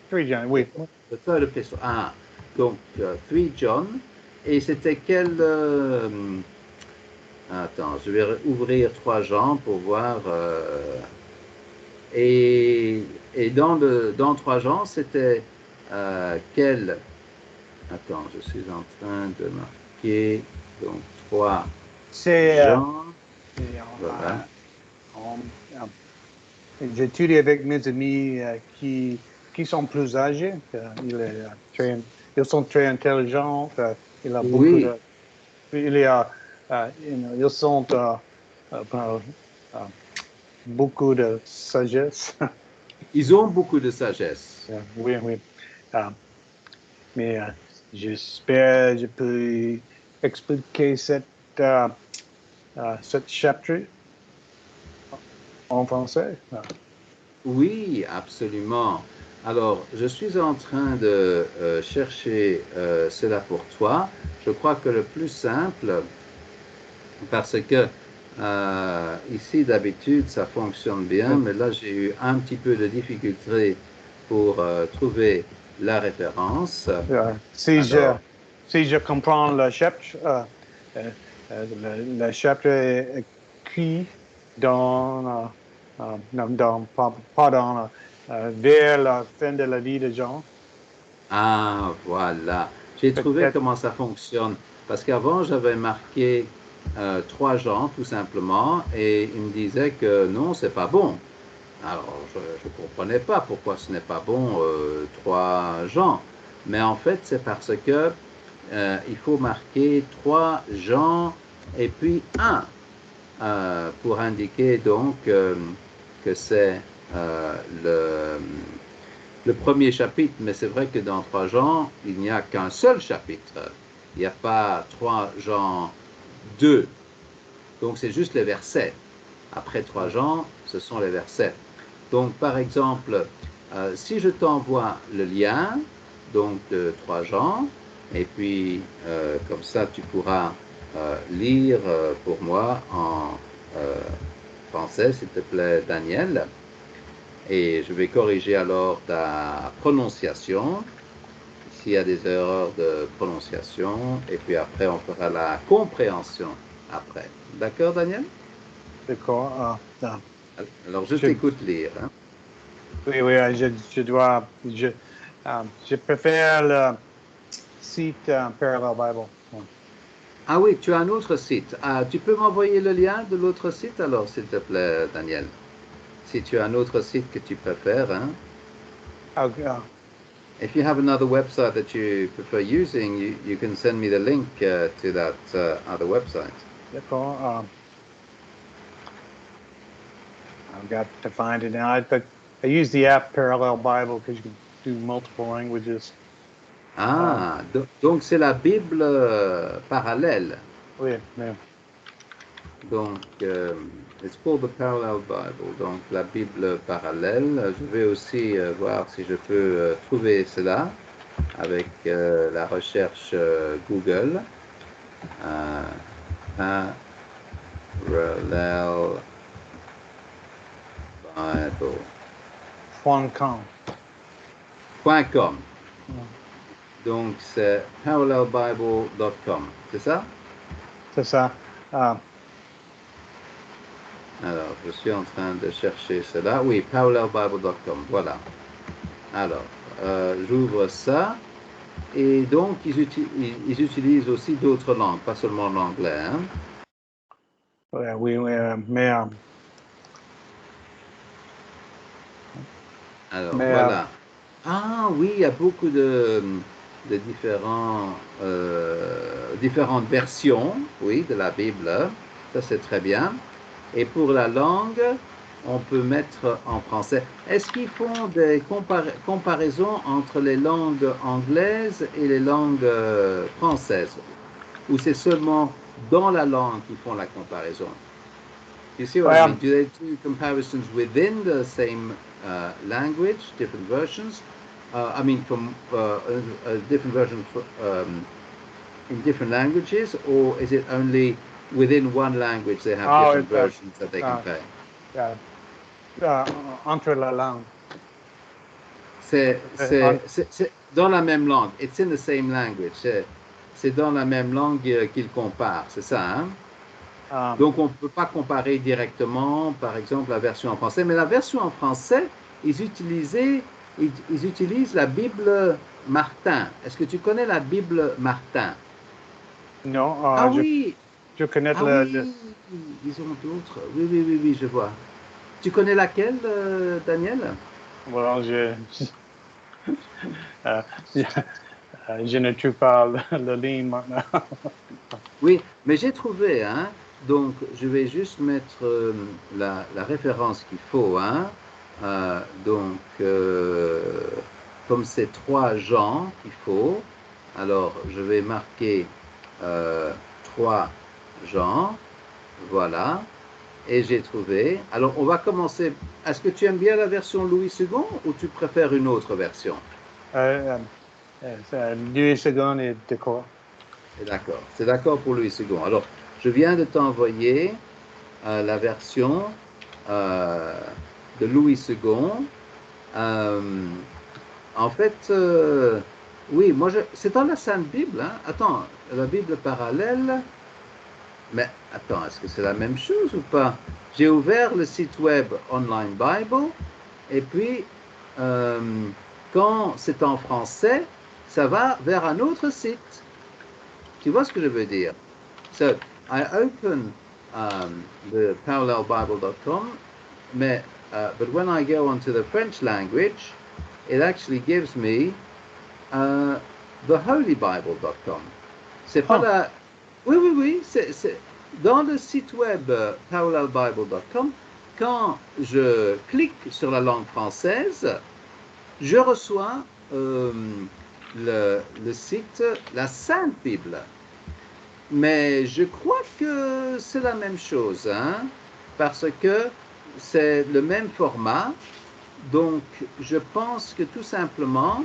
three John, The, oui. the third epistle. Ah, donc 3 John. Et c'était quel. Attends, je vais ouvrir 3 Jean pour voir. Et, et dans 3 Jean, c'était quel. Attends, je suis en train de marquer. Donc 3 C'est, Jean. et Voilà. j'étudie avec mes amis qui sont plus âgés. Ils sont très intelligents. Il a beaucoup Oui, de, il y a, ils sont euh, beaucoup de sagesse. ils ont beaucoup de sagesse. Oui, oui. Euh, mais j'espère je peux expliquer cette chapitre en français. Oui, absolument. Alors, je suis en train de chercher cela pour toi. Je crois que le plus simple, parce que ici d'habitude ça fonctionne bien, mais là j'ai eu un petit peu de difficulté pour trouver la référence. Si Alors, si je comprends le chapitre, le chapitre est écrit pas dans vers la fin de la vie de Jean. Ah, voilà. J'ai trouvé Peut-être. comment ça fonctionne. Parce qu'avant, j'avais marqué 3 Jean, tout simplement, et il me disait que non, c'est pas bon. Alors, je ne comprenais pas pourquoi ce n'est pas bon 3 Jean. Mais en fait, c'est parce que il faut marquer 3 Jean et puis 1 pour indiquer donc que c'est euh, le, le premier chapitre. Mais c'est vrai que dans 3 Jean, il n'y a qu'un seul chapitre. Il n'y a pas 3 Jean 2. Donc, c'est juste les versets. Après 3 Jean, ce sont les versets. Donc, par exemple, si je t'envoie le lien donc de 3 Jean, et puis comme ça, tu pourras lire pour moi en français, s'il te plaît, Daniel. Et je vais corriger alors ta prononciation, s'il y a des erreurs de prononciation, et puis après, on fera la compréhension après. D'accord, Daniel? D'accord. Alors, je Je, t'écoute lire. Hein. oui, oui, je dois. Je préfère le site Parallel Bible. Ah oui, tu as un autre site. Ah, tu peux m'envoyer le lien de l'autre site alors, s'il te plaît, Daniel. Si tu as un autre site que tu préfères, hein. If you have another website that you prefer using, you can send me the link to that other website. D'accord. I've got to find it now. I use the app Parallel Bible because you can do multiple languages. Ah, donc c'est la Bible parallèle. Oui, mais Donc, it's called the Parallel Bible. Donc, la Bible parallèle. Je vais aussi voir si je peux trouver cela avec la recherche Google. Parallel Bible. .com. .com. Donc, c'est parallelbible.com. C'est ça? C'est ça. Alors, je suis en train de chercher cela. Oui, parallelbible.com. Voilà. Alors, j'ouvre ça. Et donc, ils utilisent aussi d'autres langues, pas seulement l'anglais. Hein? Oui, mais Alors, mais voilà. Ah oui, il y a beaucoup de différentes versions, oui, de la Bible. Ça, c'est très bien. Et pour la langue, on peut mettre en français. Est-ce qu'ils font des comparaisons entre les langues anglaises et les langues françaises? Ou c'est seulement dans la langue qu'ils font la comparaison? You see what I mean? Do they do comparisons within the same language, different versions? I mean, from different versions in different languages, or is it only within one language they have different versions that they compare? entre la langue. C'est dans la même langue. It's in the same language. C'est dans la même langue qu'ils comparent, c'est ça, hein? Donc, on ne peut pas comparer directement, par exemple, la version en français. Mais la version en français, ils utilisent la Bible Martin. Est-ce que tu connais la Bible Martin? Non, Ah oui, je connais ah oui, ils ont d'autres. Oui, oui, oui, oui, je vois. Tu connais laquelle, Daniel? well, euh, je ne trouve pas le ligne maintenant. Oui, mais j'ai trouvé, hein. Donc, je vais juste mettre la référence qu'il faut, hein. Donc, comme c'est 3 Jean qu'il faut, alors je vais marquer 3 Jean, voilà, et j'ai trouvé. Alors, on va commencer. Est-ce que tu aimes bien la version Louis II ou tu préfères une autre version? Louis II est d'accord. C'est d'accord pour Louis II. Alors, je viens de t'envoyer la version euh, de Louis II. Euh, en fait, oui, c'est dans la Sainte Bible. Hein? Attends, la Bible parallèle. Mais attends, est-ce que c'est la même chose ou pas? J'ai ouvert le site web Online Bible et puis quand c'est en français, ça va vers un autre site. Tu vois ce que je veux dire? So, I open the parallelbible.com, but when I go onto the French language, it actually gives me theholybible.com. C'est pas la... Oui, c'est dans le site web parallelbible.com, quand je clique sur la langue française, je reçois le site La Sainte Bible. Mais je crois que c'est la même chose, hein, parce que c'est le même format. Donc, je pense que tout simplement,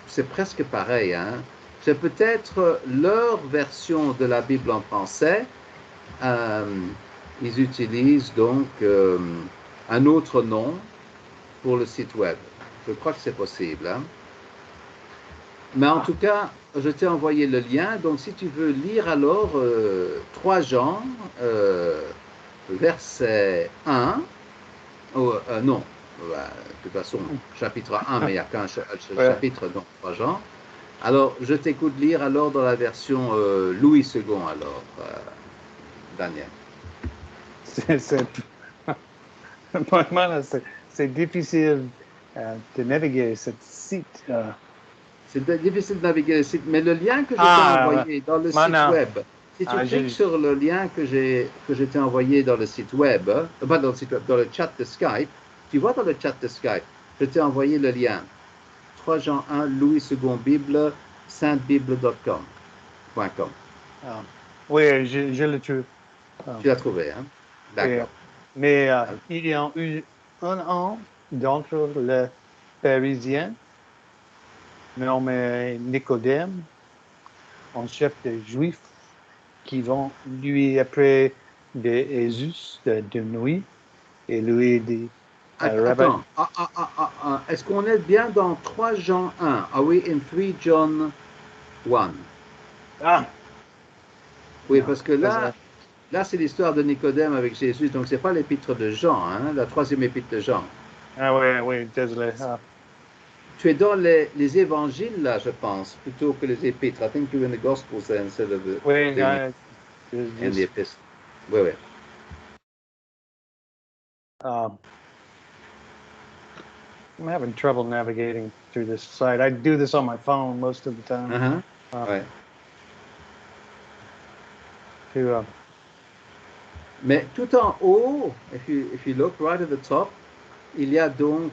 c'est presque pareil, hein. C'est peut-être leur version de la Bible en français. Ils utilisent donc un autre nom pour le site web. Je crois que c'est possible, hein. Mais en tout cas, je t'ai envoyé le lien. Donc, si tu veux lire alors 3 Jean, verset 1, non, de toute façon, chapitre 1, mais il n'y a qu'un chapitre, donc 3 Jean. Alors, je t'écoute lire alors dans la version Louis II, alors, Daniel. C'est difficile de naviguer ce site. C'est difficile de naviguer le site, mais le lien que je t'ai envoyé dans le site web, si tu cliques sur le lien que je t'ai envoyé dans le site web, pas dans le site web, dans le chat de Skype, tu vois dans le chat de Skype, je t'ai envoyé le lien 3 Jean 1, Louis II Bible, saintebible.com. Oui, je le trouve. Tu l'as trouvé, hein? D'accord. Mais il y a eu un an d'entre les Parisiens nommé Nicodème, un chef de Juifs, qui vont lui après de Jésus de nuit et lui dit attends, est-ce qu'on est bien dans 3 Jean 1? Are we in 3 John 1? Oui, parce que là c'est l'histoire de Nicodème avec Jésus, donc c'est pas l'épître de Jean, hein, la 3e épître de Jean. Oui, désolé. Tu es dans les évangiles, là, je pense, plutôt que les épîtres. I think you're in the Gospels then, instead of the epistles. Oui. I'm having trouble navigating through this site. I do this on my phone most of the time. Ouais. Mais tout en haut, if you look right at the top, il y a donc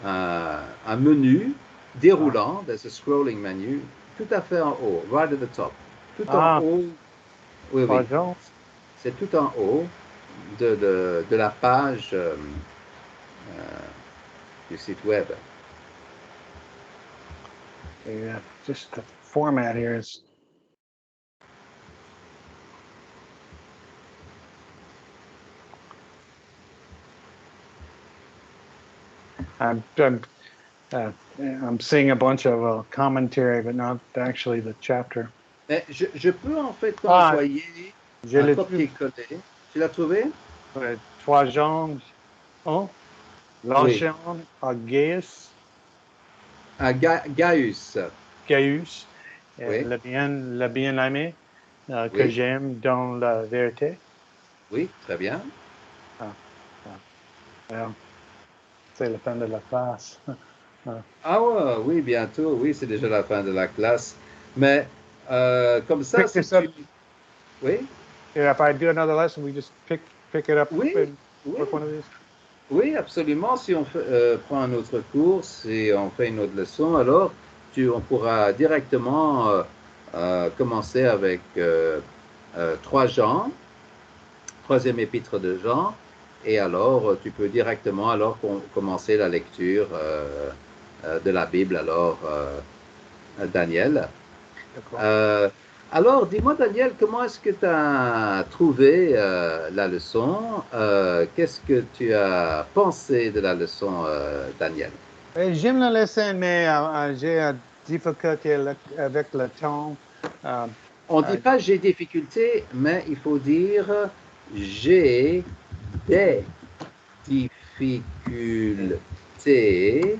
un menu déroulant, there's a scrolling menu, tout à fait en haut, right at the top. Tout en haut, oui. C'est tout en haut de la page du site web. Yeah, just the format here is. I'm seeing a bunch of commentary, but not actually the chapter. Mais je peux en fait t'envoyer un copier-coller. Tu l'as trouvé? 3 Jean 1. L'enchaînement à Gaius. Gaius. Gaius. Oui. Le bien-aimé que j'aime dans la vérité. Oui, très bien. C'est la fin de la classe. Oui, bientôt. Oui, c'est déjà la fin de la classe. Mais comme ça, si tu... Oui? If I do another lesson, we just pick it up. Oui, Look one of these. Oui, absolument. Si on prend un autre cours, si on fait une autre leçon, alors on pourra directement commencer avec 3 Jean, 3e épître de Jean, et alors tu peux directement alors commencer la lecture de la Bible, alors Daniel. Alors, dis-moi, Daniel, comment est-ce que tu as trouvé la leçon? Qu'est-ce que tu as pensé de la leçon, Daniel? J'aime la leçon, mais j'ai une difficulté avec le temps. On ne dit pas j'ai difficulté, mais il faut dire j'ai des difficultés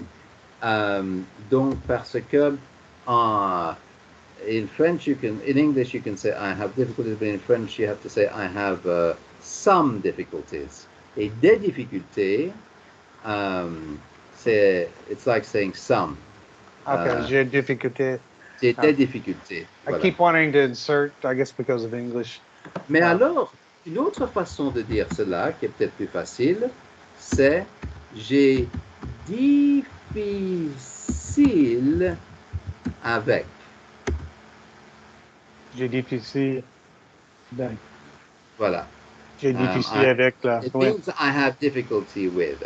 Donc, parce que in French, in English, you can say I have difficulties, but in French, you have to say I have some difficulties. Et des difficultés, it's like saying some. Okay, j'ai difficulté. J'ai des difficultés. I Voilà. keep wanting to insert, I guess because of English. Mais alors, une autre façon de dire cela, qui est peut-être plus facile, c'est j'ai difficile avec. J'ai difficile. Ben, Voilà. j'ai difficile avec la. It means I have difficulty with.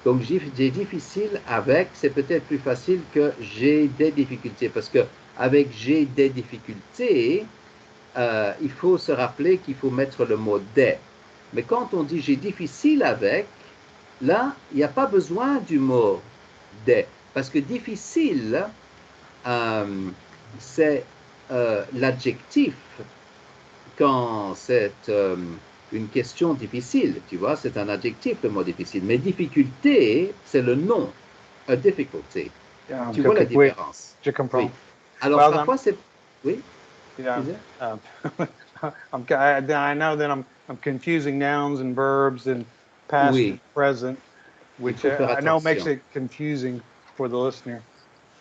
Donc j'ai difficile avec, c'est peut-être plus facile que j'ai des difficultés, parce que avec j'ai des difficultés, il faut se rappeler qu'il faut mettre le mot des. Mais quand on dit j'ai difficile avec, là, il n'y a pas besoin du mot des. Parce que difficile, c'est l'adjectif quand c'est une question difficile. Tu vois, c'est un adjectif, le mot difficile. Mais difficulté, c'est le nom. A difficulty. Tu vois la différence? Je comprends. Oui. Alors, well, parfois, c'est... Oui? Yeah. I know that I'm confusing nouns and verbs and past and present, which I know makes it confusing for the listener.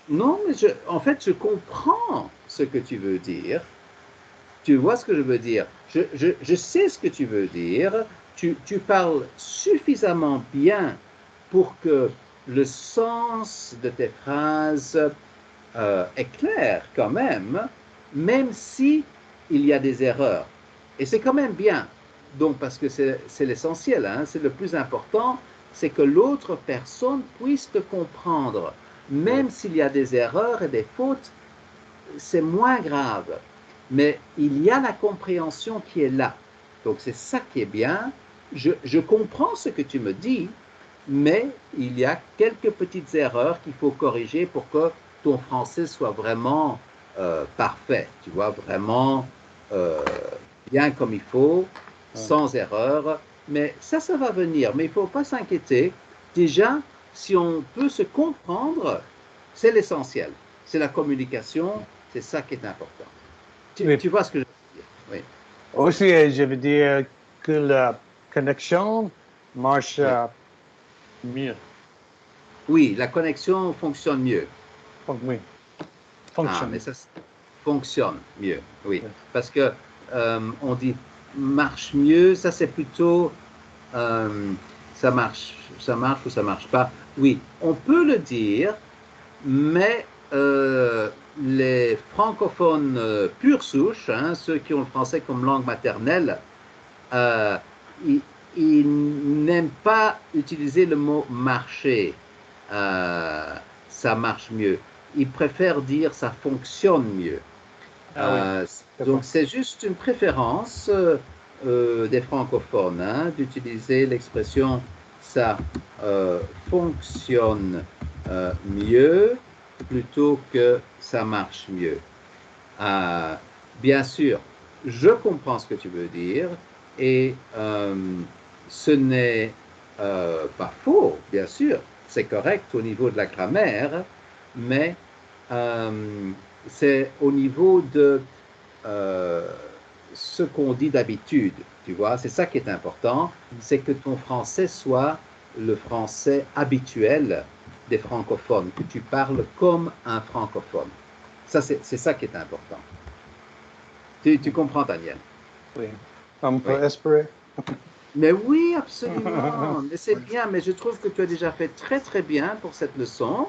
Non, mais en fait, je comprends ce que tu veux dire. Tu vois ce que je veux dire? Je sais ce que tu veux dire. Tu parles suffisamment bien pour que le sens de tes phrases est clair quand même si il y a des erreurs. Et c'est quand même bien. Donc, parce que c'est l'essentiel, hein, c'est le plus important, c'est que l'autre personne puisse te comprendre. Même s'il y a des erreurs et des fautes, c'est moins grave. Mais il y a la compréhension qui est là. Donc, c'est ça qui est bien. Je comprends ce que tu me dis, mais il y a quelques petites erreurs qu'il faut corriger pour que ton français soit vraiment parfait, tu vois, vraiment bien comme il faut, sans erreur. Mais ça va venir. Mais il ne faut pas s'inquiéter. Déjà, si on peut se comprendre, c'est l'essentiel. C'est la communication, c'est ça qui est important. Tu vois ce que je veux dire? Oui. Aussi, je veux dire que la connexion marche mieux. Oui, la connexion fonctionne mieux. Oui. Fonctionne. Ah, mais ça fonctionne mieux, oui. Parce que on dit marche mieux, ça c'est plutôt ça marche ou ça marche pas. Oui, on peut le dire, mais les francophones pure souche, hein, ceux qui ont le français comme langue maternelle, ils n'aiment pas utiliser le mot marcher. Ça marche mieux. Ils préfèrent dire ça fonctionne mieux. Donc c'est juste une préférence des francophones hein, d'utiliser l'expression ça fonctionne mieux plutôt que ça marche mieux. Bien sûr, je comprends ce que tu veux dire et ce n'est pas faux, bien sûr, c'est correct au niveau de la grammaire, mais c'est au niveau de ce qu'on dit d'habitude, tu vois, c'est ça qui est important, c'est que ton français soit le français habituel des francophones, que tu parles comme un francophone. Ça, c'est ça qui est important. Tu comprends, Daniel? Oui. On peut espérer. Mais oui, absolument. Mais c'est bien, mais je trouve que tu as déjà fait très, très bien pour cette leçon.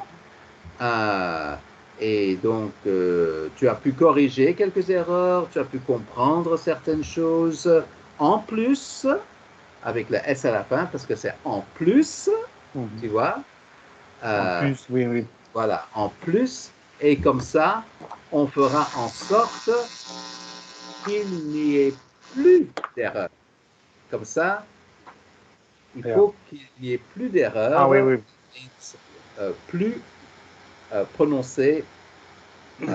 Et donc, tu as pu corriger quelques erreurs, tu as pu comprendre certaines choses en plus, avec la S à la fin, parce que c'est en plus, tu vois. En plus, oui, oui. Voilà, en plus. Et comme ça, on fera en sorte qu'il n'y ait plus d'erreurs. Comme ça, il faut qu'il n'y ait plus d'erreurs. Ah oui, oui. Plus prononcées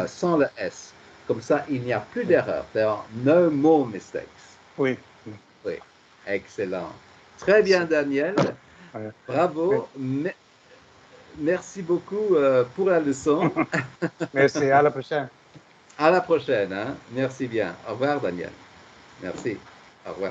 sans le S. Comme ça, il n'y a plus d'erreurs. There are no more mistakes. Oui. Oui, excellent. Très bien, Daniel. Bravo. merci beaucoup pour la leçon. Merci, à la prochaine. À la prochaine. Hein. Merci bien. Au revoir, Daniel. Merci. Au revoir.